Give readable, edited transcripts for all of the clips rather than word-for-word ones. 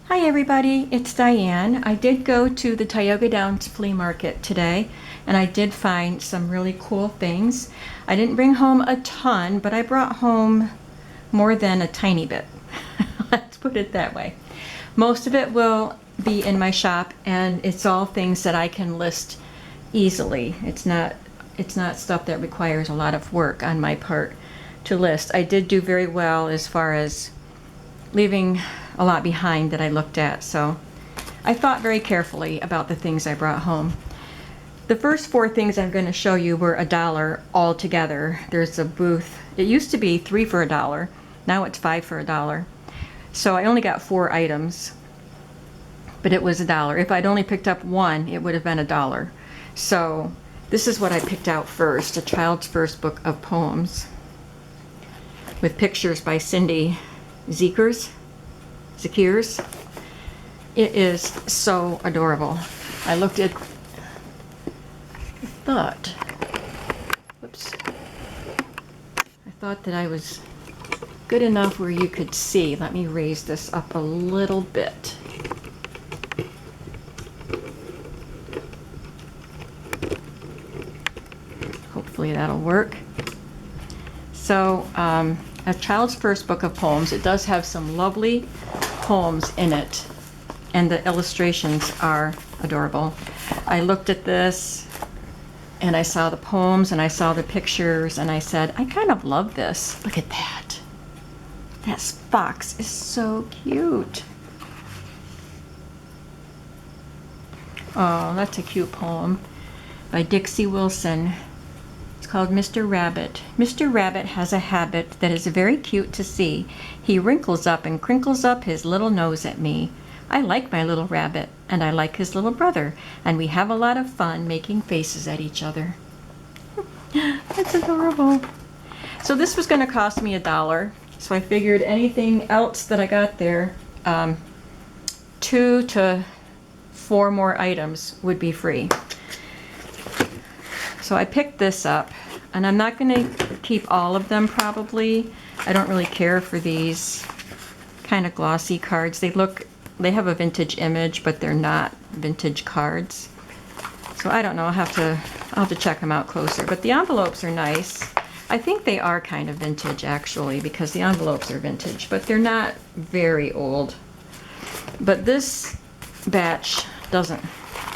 Hi everybody, it's Diane. I did go to the Tioga Downs flea market today and I did find some really cool things. I didn't bring home a ton, but I brought home more than a tiny bit. Let's put it that way. Most of it will be in my shop and it's all things that I can list easily. It's not stuff that requires a lot of work on my part to list. I did do very well as far as leaving a lot behind that I looked at, so I thought very carefully about the things I brought home. The first four things I'm going to show you were $1 all together. There's a booth. It used to be 3 for $1. Now it's 5 for $1. So I only got 4 items, but it was $1. If I'd only picked up one, it would have been $1. So this is what I picked out first, A Child's First Book of Poems, with pictures by Cindy Zeekers. It is so adorable. I looked at, I thought that I was good enough where you could see. Let me raise this up a little bit. Hopefully that'll work. So, A Child's First Book of Poems. It does have some lovely poems in it, and the illustrations are adorable. I looked at this, and I saw the poems, and I saw the pictures, and I said, I kind of love this. Look at that. That fox is so cute. Oh, that's a cute poem by Dixie Wilson. Called Mr. Rabbit. Mr. Rabbit has a habit that is very cute to see. He wrinkles up and crinkles up his little nose at me. I like my little rabbit, and I like his little brother, and we have a lot of fun making faces at each other. That's adorable. So this was going to cost me $1, so I figured anything else that I got there, 2 to 4 more items would be free. So I picked this up, and I'm not going to keep all of them probably. I don't really care for these kind of glossy cards. They have a vintage image, but they're not vintage cards. So I don't know, I'll have to check them out closer. But the envelopes are nice. I think they are kind of vintage actually, because the envelopes are vintage, but they're not very old. But this batch doesn't.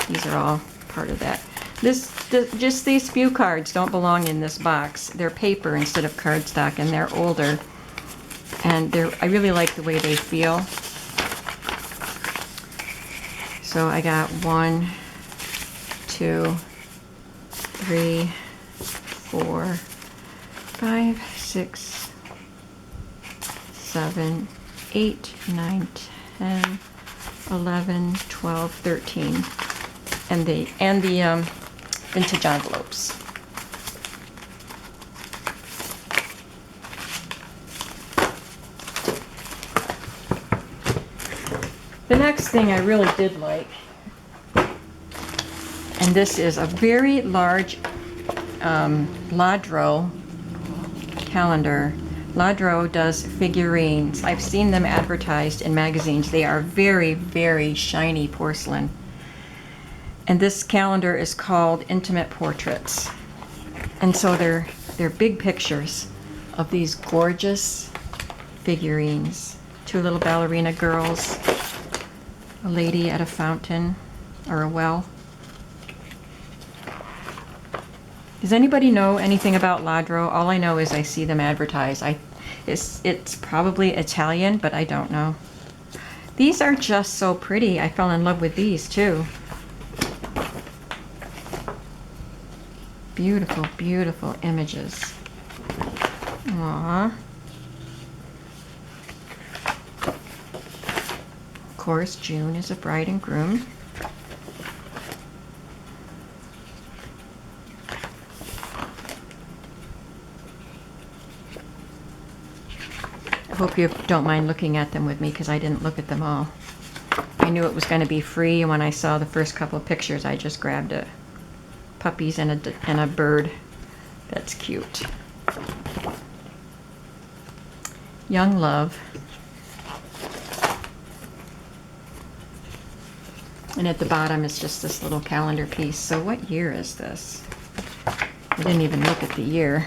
These are all part of that. Just these few cards don't belong in this box. They're paper instead of cardstock, and they're older. And I really like the way they feel. So I got 1, 2, 3, 4, 5, 6, 7, 8, 9, 10, 11, 12, 13. And the vintage envelopes. The next thing I really did like, and this is a very large Ladro calendar. Ladro does figurines. I've seen them advertised in magazines. They are very, very shiny porcelain. And this calendar is called Intimate Portraits. And so they're big pictures of these gorgeous figurines. 2 little ballerina girls, a lady at a fountain or a well. Does anybody know anything about Ladro? All I know is I see them advertised. It's probably Italian, but I don't know. These are just so pretty. I fell in love with these too. Beautiful, beautiful images. Aww. Of course, June is a bride and groom. I hope you don't mind looking at them with me, because I didn't look at them all. I knew it was going to be free, and when I saw the first couple of pictures, I just grabbed it. Puppies and a bird. That's cute. Young Love. And at the bottom is just this little calendar piece. So what year is this? I didn't even look at the year.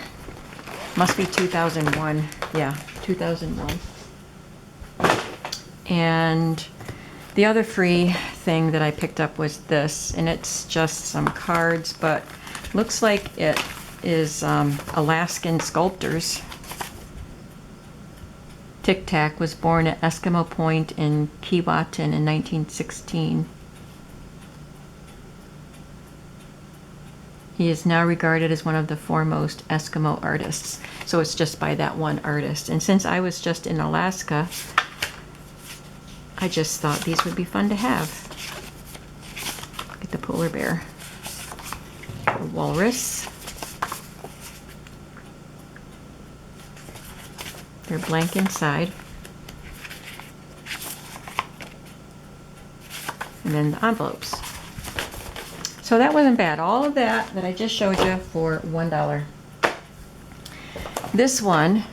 Must be 2001. Yeah, 2001. And the other free thing that I picked up was this, and it's just some cards, but looks like it is Alaskan sculptors. Tic Tac was born at Eskimo Point in Keewatin in 1916. He is now regarded as one of the foremost Eskimo artists. So it's just by that one artist. And since I was just in Alaska, I just thought these would be fun to have. Look at the polar bear. The walrus. They're blank inside. And then the envelopes. So that wasn't bad. All of that I just showed you for $1. This one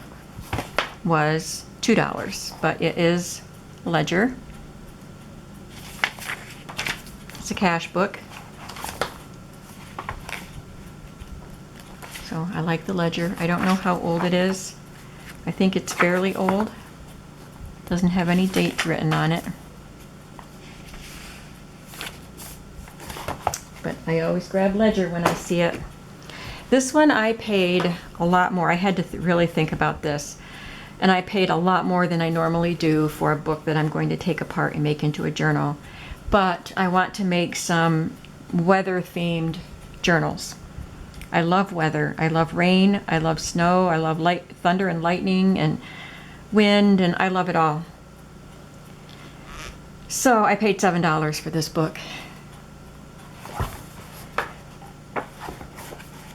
was $2, but it is ledger. It's a cash book. So I like the ledger. I don't know how old it is. I think it's fairly old. Doesn't have any date written on it. But I always grab ledger when I see it. This one I paid a lot more. I had to really think about this. And I paid a lot more than I normally do for a book that I'm going to take apart and make into a journal. But I want to make some weather-themed journals. I love weather. I love rain. I love snow. I love thunder and lightning and wind, and I love it all. So I paid $7 for this book.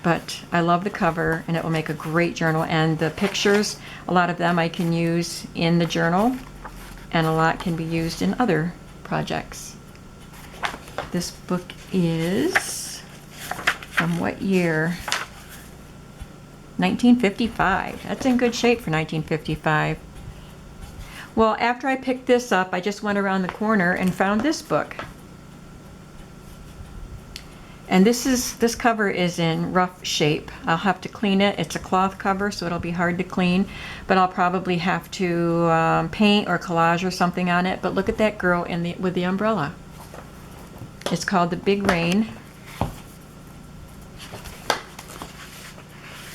But I love the cover, and it will make a great journal. And the pictures, a lot of them I can use in the journal, and a lot can be used in other projects. This book is from what year? 1955. That's in good shape for 1955. Well, after I picked this up, I just went around the corner and found this book. And this cover is in rough shape. I'll have to clean it. It's a cloth cover, so it'll be hard to clean, but I'll probably have to paint or collage or something on it. But look at that girl with the umbrella. It's called The Big Rain.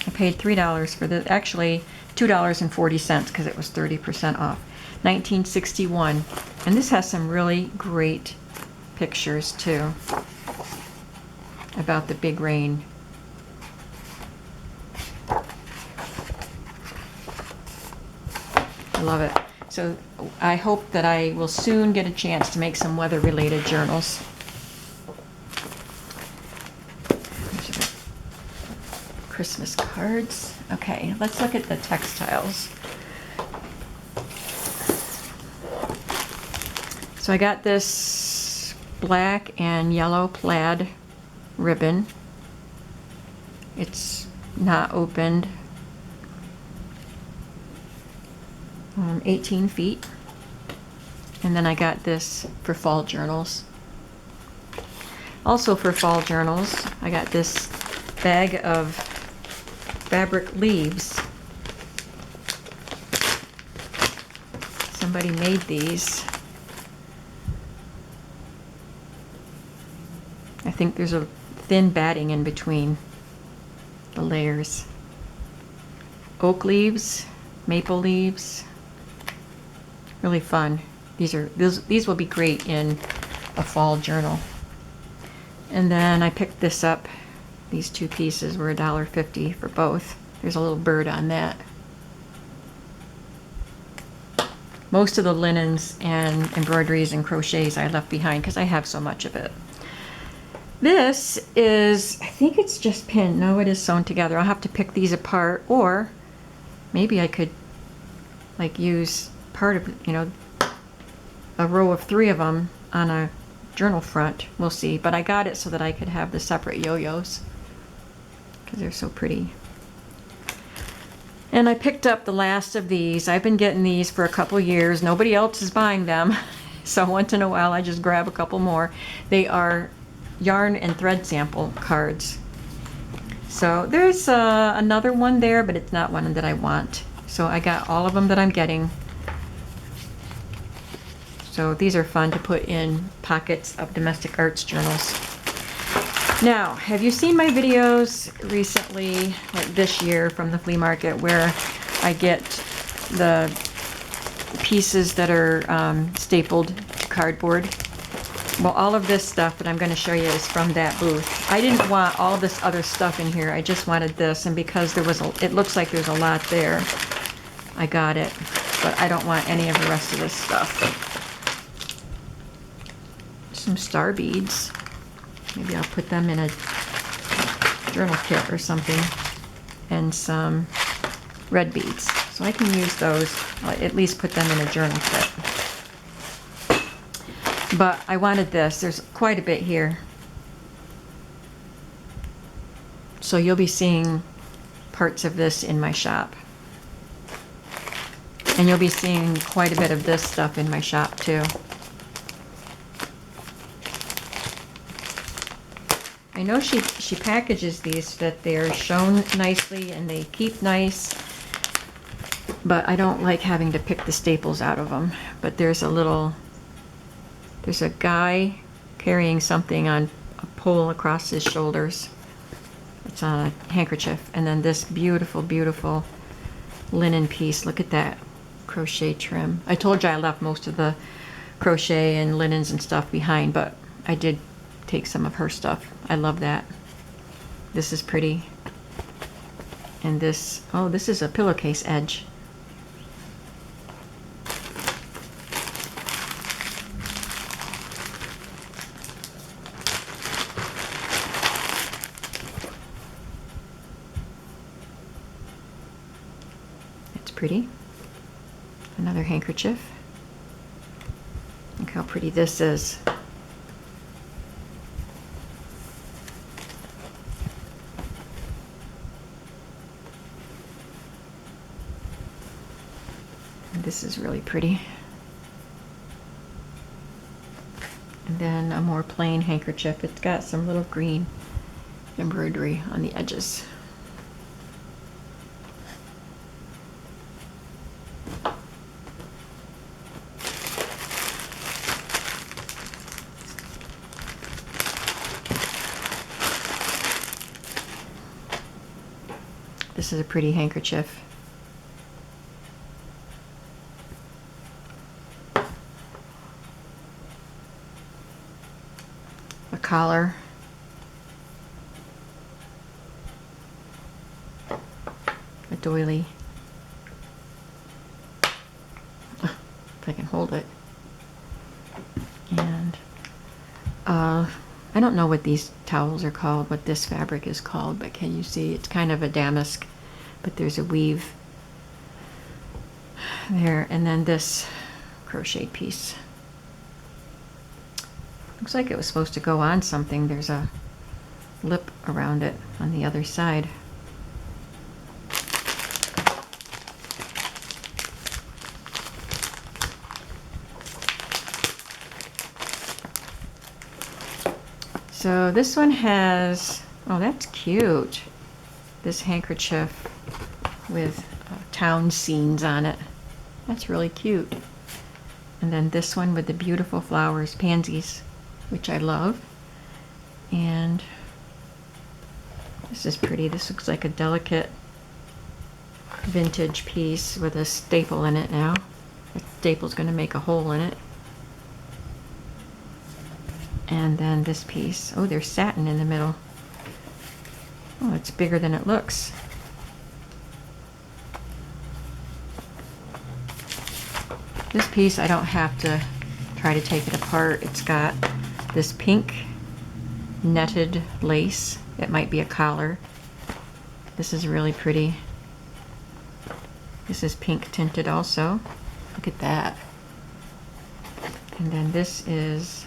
I paid $3 for this. Actually, $2.40 because it was 30% off. 1961. And this has some really great pictures too about the big rain. I love it. So I hope that I will soon get a chance to make some weather-related journals. Christmas cards. Okay, let's look at the textiles. So I got this black and yellow plaid ribbon. It's not opened. 18 feet. And then I got this for fall journals. Also for fall journals, I got this bag of fabric leaves. Somebody made these. I think there's a thin batting in between the layers. Oak leaves, maple leaves. Really fun. These will be great in a fall journal. And then I picked this up. These two pieces were $1.50 for both. There's a little bird on that. Most of the linens and embroideries and crochets I left behind because I have so much of it. This is, I think it's just pinned. No, it is sewn together. I'll have to pick these apart, or maybe I could like use part of, a row of 3 of them on a journal front. We'll see. But I got it so that I could have the separate yo-yos because they're so pretty. And I picked up the last of these. I've been getting these for a couple years. Nobody else is buying them. So once in a while, I just grab a couple more. They are yarn and thread sample cards. So there's another one there, but it's not one that I want. So I got all of them that I'm getting. So these are fun to put in pockets of domestic arts journals. Now, have you seen my videos recently, like this year from the flea market, where I get the pieces that are stapled to cardboard? Well, all of this stuff that I'm going to show you is from that booth. I didn't want all this other stuff in here. I just wanted this, and because there was it looks like there's a lot there, I got it. But I don't want any of the rest of this stuff. Some star beads. Maybe I'll put them in a journal kit or something. And some red beads. So I can use those. I'll at least put them in a journal kit. But I wanted this. There's quite a bit here. So you'll be seeing parts of this in my shop. And you'll be seeing quite a bit of this stuff in my shop too. I know she packages these so that they're shown nicely and they keep nice, but I don't like having to pick the staples out of them. But there's a guy carrying something on a pole across his shoulders. It's on a handkerchief. And then this beautiful, beautiful linen piece. Look at that crochet trim. I told you I left most of the crochet and linens and stuff behind, but I did take some of her stuff. I love that. This is pretty. And this, oh, this is a pillowcase edge. It's pretty. Another handkerchief. Look how pretty this is. This is really pretty. And then a more plain handkerchief. It's got some little green embroidery on the edges. This is a pretty handkerchief. A collar. A doily. If I can hold it. And I don't know what these towels are called, what this fabric is called, but can you see? It's kind of a damask, but there's a weave there. And then this crochet piece. Looks like it was supposed to go on something. There's a lip around it on the other side. So this one has, oh, that's cute. This handkerchief with town scenes on it. That's really cute. And then this one with the beautiful flowers, pansies, which I love. And this is pretty. This looks like a delicate vintage piece with a staple in it now. The staple's going to make a hole in it. And then this piece. Oh, there's satin in the middle. Oh, it's bigger than it looks. This piece, I don't have to try to take it apart. It's got this pink netted lace. It might be a collar. This is really pretty. This is pink tinted also. Look at that. And then this is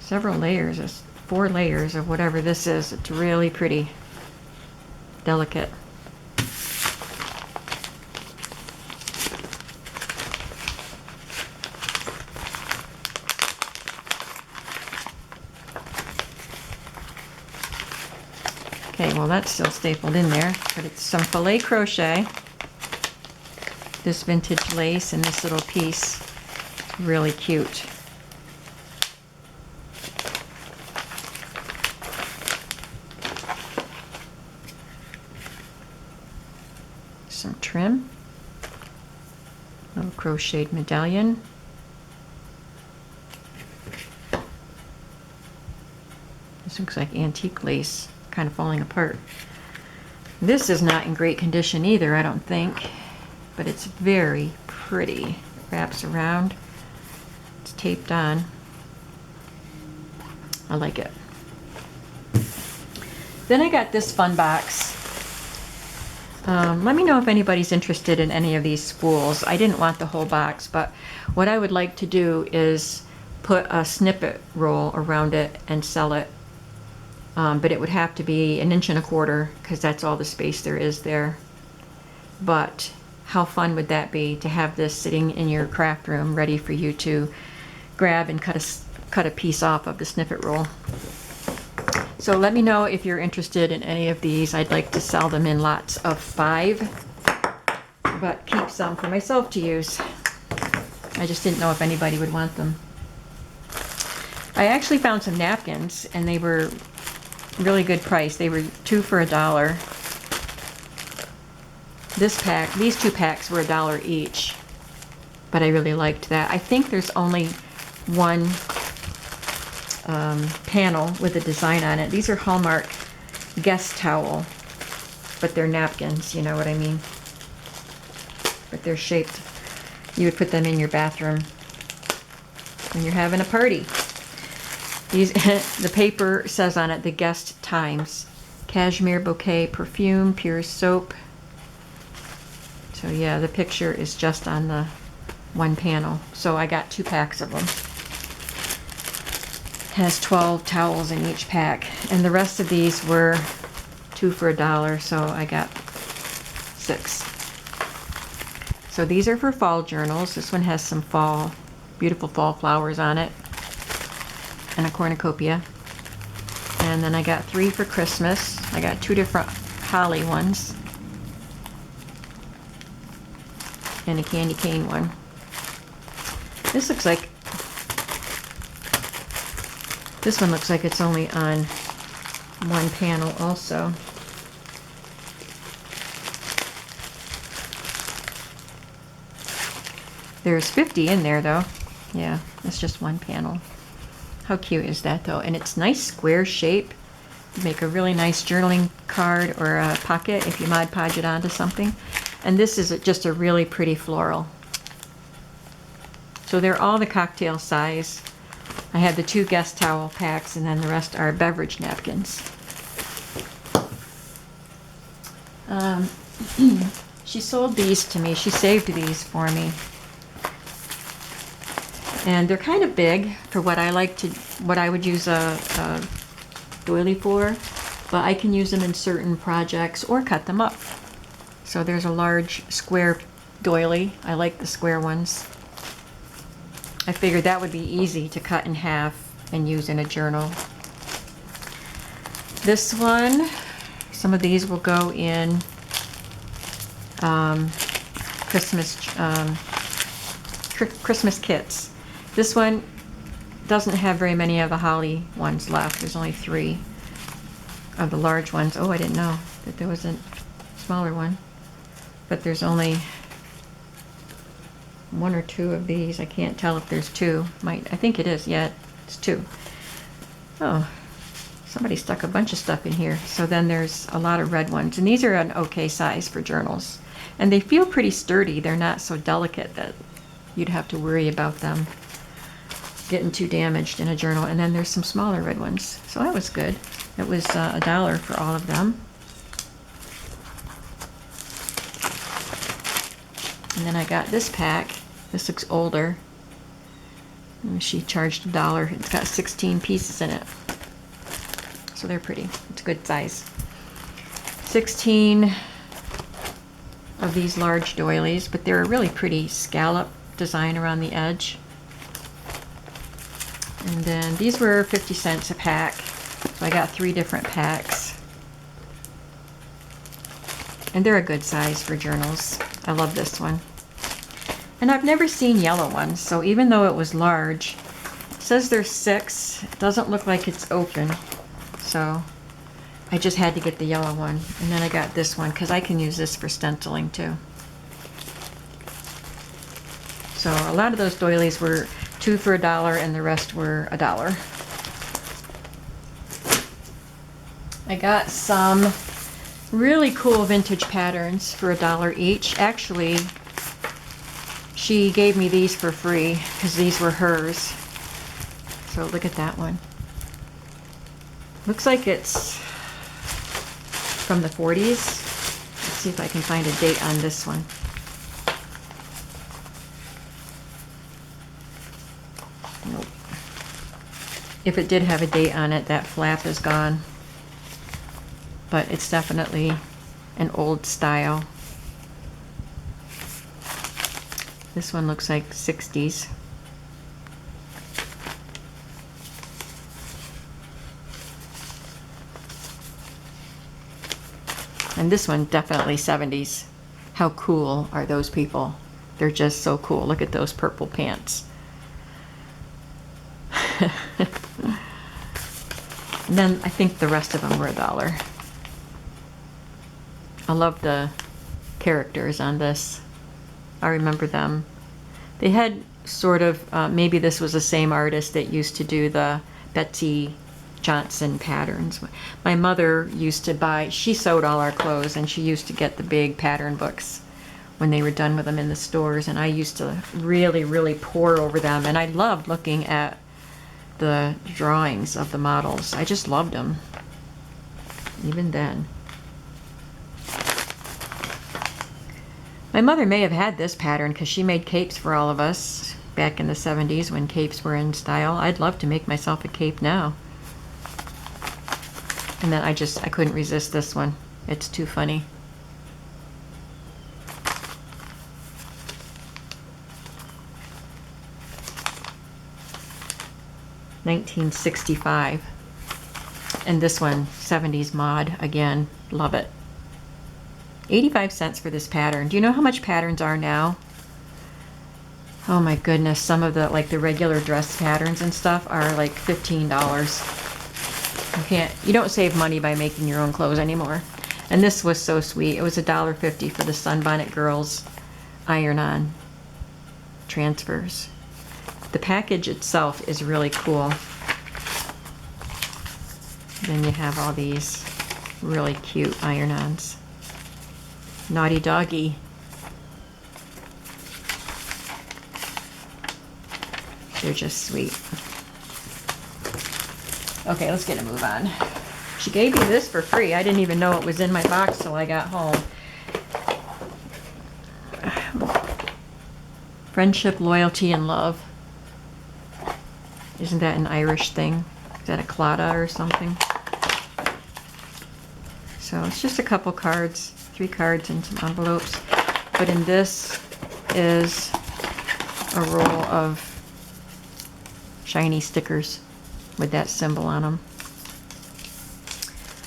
several layers, 4 layers of whatever this is. It's really pretty. Delicate. Okay, well that's still stapled in there, but it's some filet crochet. This vintage lace and this little piece, really cute. Some trim, little crocheted medallion. This looks like antique lace, kind of falling apart. This is not in great condition either, I don't think, but it's very pretty. It wraps around, it's taped on. I like it. Then I got this fun box. Let me know if anybody's interested in any of these spools. I didn't want the whole box, but what I would like to do is put a snippet roll around it and sell it. But it would have to be 1.25 inches because that's all the space there is there. But how fun would that be to have this sitting in your craft room ready for you to grab and cut a piece off of the snippet roll. So let me know if you're interested in any of these. I'd like to sell them in lots of 5, but keep some for myself to use. I just didn't know if anybody would want them. I actually found some napkins and they were really good price. They were 2 for $1. This pack, these 2 packs were $1 each, but I really liked that. I think there's only one panel with a design on it. These are Hallmark guest towel, but they're napkins, you know what I mean? But they're shaped. You would put them in your bathroom when you're having a party. These, the paper says on it, the guest times. Cashmere bouquet, perfume, pure soap. So yeah, the picture is just on the one panel. So I got 2 packs of them. Has 12 towels in each pack. And the rest of these were 2 for $1, so I got 6. So these are for fall journals. This one has some fall, beautiful fall flowers on it. And a cornucopia. And then I got 3 for Christmas. I got 2 different holly ones. And a candy cane one. This looks like, this one looks like it's only on one panel also. There's 50 in there though. Yeah, it's just one panel. How cute is that though? And it's nice square shape. Make a really nice journaling card or a pocket if you Mod Podge it onto something. And this is just a really pretty floral. So they're all the cocktail size. I have the 2 guest towel packs and then the rest are beverage napkins. She sold these to me. She saved these for me. And they're kind of big for what I like to, what I would use a doily for, but I can use them in certain projects or cut them up. So there's a large square doily. I like the square ones. I figured that would be easy to cut in half and use in a journal. This one, some of these will go in Christmas kits. This one doesn't have very many of the holly ones left. There's only 3 of the large ones. Oh, I didn't know that there was a smaller one. But there's only 1 or 2 of these. I can't tell if there's 2. I think it is. Yeah, it's 2. Oh, somebody stuck a bunch of stuff in here. So then there's a lot of red ones. And these are an okay size for journals. And they feel pretty sturdy. They're not so delicate that you'd have to worry about them getting too damaged in a journal. And then there's some smaller red ones. So that was good. It was $1 for all of them. And then I got this pack. This looks older. And she charged $1. It's got 16 pieces in it. So they're pretty. It's a good size. 16 of these large doilies, but they're a really pretty scallop design around the edge. And then these were 50 cents a pack. So I got 3 different packs. And they're a good size for journals. I love this one. And I've never seen yellow ones, so even though it was large, it says there's 6. It doesn't look like it's open. So I just had to get the yellow one. And then I got this one because I can use this for stenciling too. So a lot of those doilies were 2 for $1 and the rest were $1. I got some really cool vintage patterns for $1 each. Actually, she gave me these for free because these were hers. So look at that one. Looks like it's from the 40s. Let's see if I can find a date on this one. Nope. If it did have a date on it, that flap is gone. But it's definitely an old style. This one looks like 60s. And this one definitely 70s. How cool are those people? They're just so cool. Look at those purple pants. And then I think the rest of them were $1. I love the characters on this. I remember them. They had sort of, maybe this was the same artist that used to do the Betsy Johnson patterns. My mother used to buy, she sewed all our clothes, and she used to get the big pattern books when they were done with them in the stores, and I used to really, really pore over them, and I loved looking at the drawings of the models. I just loved them, even then. My mother may have had this pattern because she made capes for all of us back in the 70s when capes were in style. I'd love to make myself a cape now. And then I couldn't resist this one. It's too funny. $1965. And this one, 70s mod, again, love it. 85 cents for this pattern. Do you know how much patterns are now? Oh my goodness, some of the, like the regular dress patterns and stuff are like $15. You don't save money by making your own clothes anymore. And this was so sweet. It was $1.50 for the Sunbonnet Girls iron-on transfers. The package itself is really cool. Then you have all these really cute iron-ons. Naughty Doggy. They're just sweet. Okay, let's get a move on. She gave me this for free. I didn't even know it was in my box till I got home. Friendship, loyalty, and love. Isn't that an Irish thing? Is that a claddagh or something? So it's just a couple cards, 3 cards and some envelopes. But in this is a roll of shiny stickers with that symbol on them.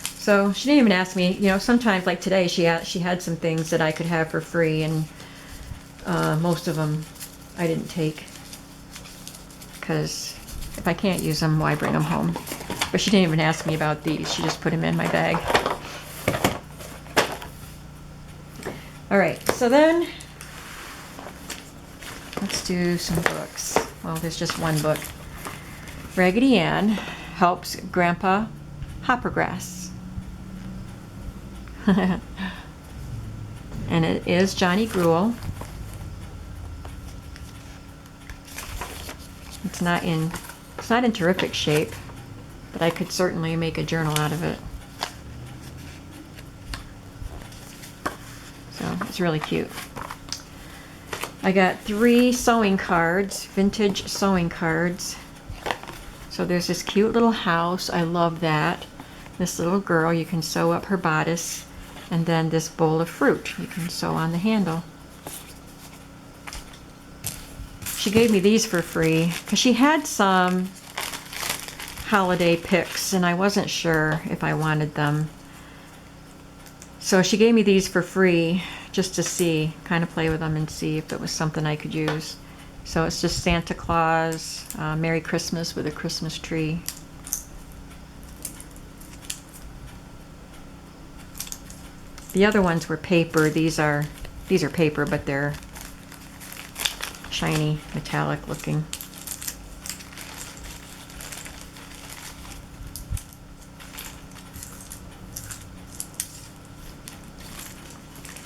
So she didn't even ask me, you know, sometimes like today she had some things that I could have for free, and most of them I didn't take because if I can't use them, why bring them home? But she didn't even ask me about these. She just put them in my bag. All right, so then let's do some books. Well, there's just one book. Raggedy Ann helps Grandpa Hoppergrass. And it is Johnny Gruel. It's not in terrific shape, but I could certainly make a journal out of it. So it's really cute. I got 3 sewing cards, vintage sewing cards. So there's this cute little house. I love that. This little girl, you can sew up her bodice. And then this bowl of fruit, you can sew on the handle. She gave me these for free because she had some holiday picks and I wasn't sure if I wanted them. So she gave me these for free just to see, kind of play with them and see if it was something I could use. So it's just Santa Claus, Merry Christmas with a Christmas tree. The other ones were paper. These are paper, but they're shiny, metallic looking.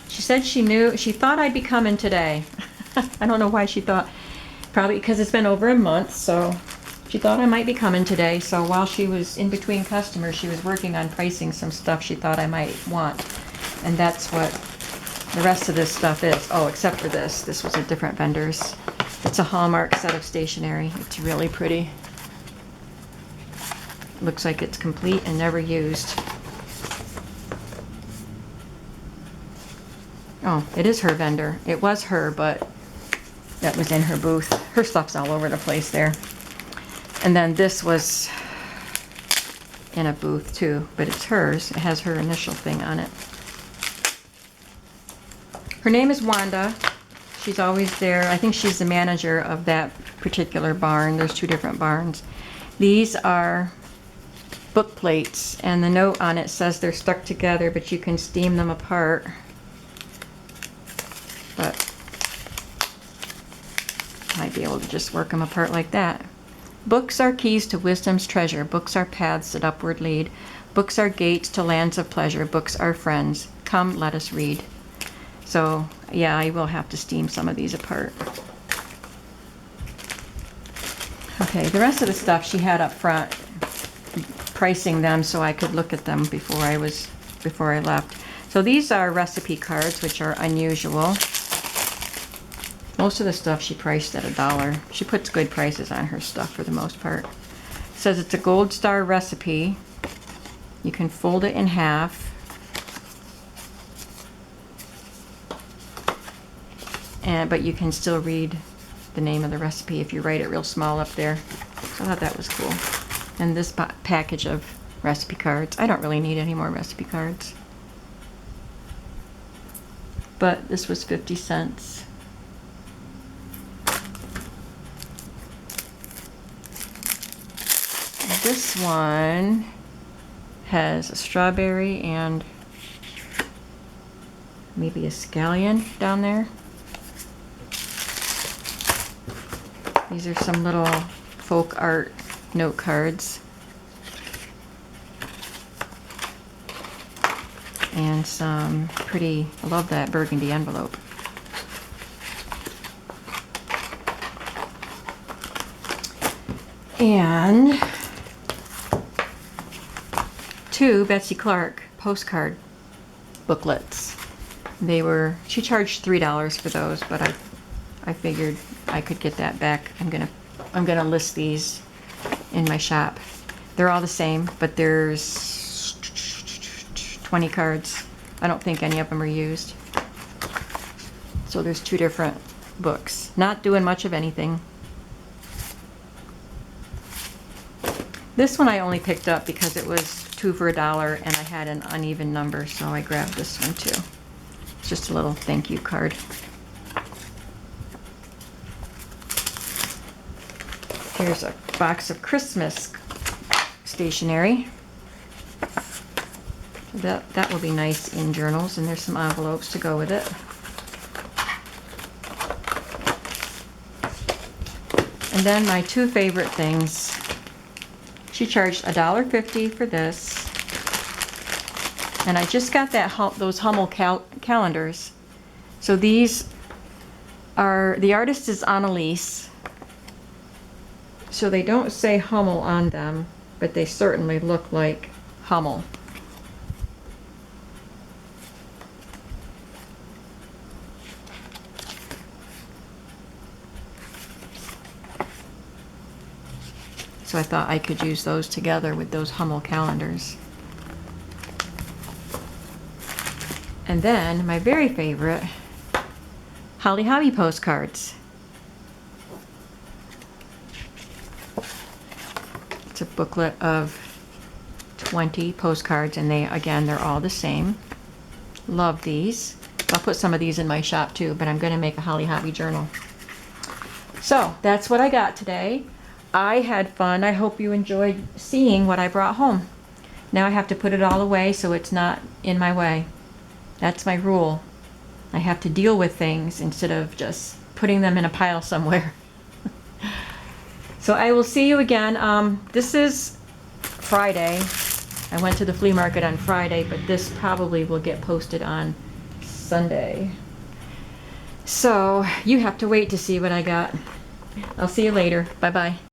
She said she thought I'd be coming today. I don't know why she thought, probably because it's been over a month, so she thought I might be coming today. So while she was in between customers, she was working on pricing some stuff she thought I might want. And that's what the rest of this stuff is. Oh, except for this. This was a different vendor's. It's a Hallmark set of stationery. It's really pretty. Looks like it's complete and never used. Oh, it is her vendor. It was her, but that was in her booth. Her stuff's all over the place there. And then this was in a booth too, but it's hers. It has her initial thing on it. Her name is Wanda. She's always there. I think she's the manager of that particular barn. There's 2 different barns. These are book plates, and the note on it says they're stuck together, but you can steam them apart. But might be able to just work them apart like that. Books are keys to wisdom's treasure. Books are paths that upward lead. Books are gates to lands of pleasure. Books are friends. Come, let us read. So, yeah, I will have to steam some of these apart. Okay, the rest of the stuff she had up front, pricing them so I could look at them before I left. So these are recipe cards, which are unusual. Most of the stuff she priced at $1. She puts good prices on her stuff for the most part. It says it's a gold star recipe. You can fold it in half. But you can still read the name of the recipe if you write it real small up there. So I thought that was cool. And this package of recipe cards. I don't really need any more recipe cards. But this was 50 cents. This one has a strawberry and maybe a scallion down there. These are some little folk art note cards. And some pretty, I love that burgundy envelope. And 2 Betsy Clark postcard booklets. She charged $3 for those, but I figured I could get that back. I'm gonna list these in my shop. They're all the same, but there's 20 cards. I don't think any of them are used. So there's 2 different books. Not doing much of anything. This one I only picked up because it was 2 for $1 and I had an uneven number, so I grabbed this one too. It's just a little thank you card. Here's a box of Christmas stationery. That will be nice in journals, and there's some envelopes to go with it. And then my 2 favorite things. She charged $1.50 for this. And I just got those Hummel calendars. So these are, the artist is Annalise. So they don't say Hummel on them, but they certainly look like Hummel. So I thought I could use those together with those Hummel calendars. And then my very favorite, Holly Hobby postcards. It's a booklet of 20 postcards, and they're all the same. Love these. I'll put some of these in my shop too, but I'm going to make a Holly Hobby journal. So that's what I got today. I had fun. I hope you enjoyed seeing what I brought home. Now I have to put it all away so it's not in my way. That's my rule. I have to deal with things instead of just putting them in a pile somewhere. So I will see you again. This is Friday. I went to the flea market on Friday, but this probably will get posted on Sunday. So you have to wait to see what I got. I'll see you later. Bye-bye.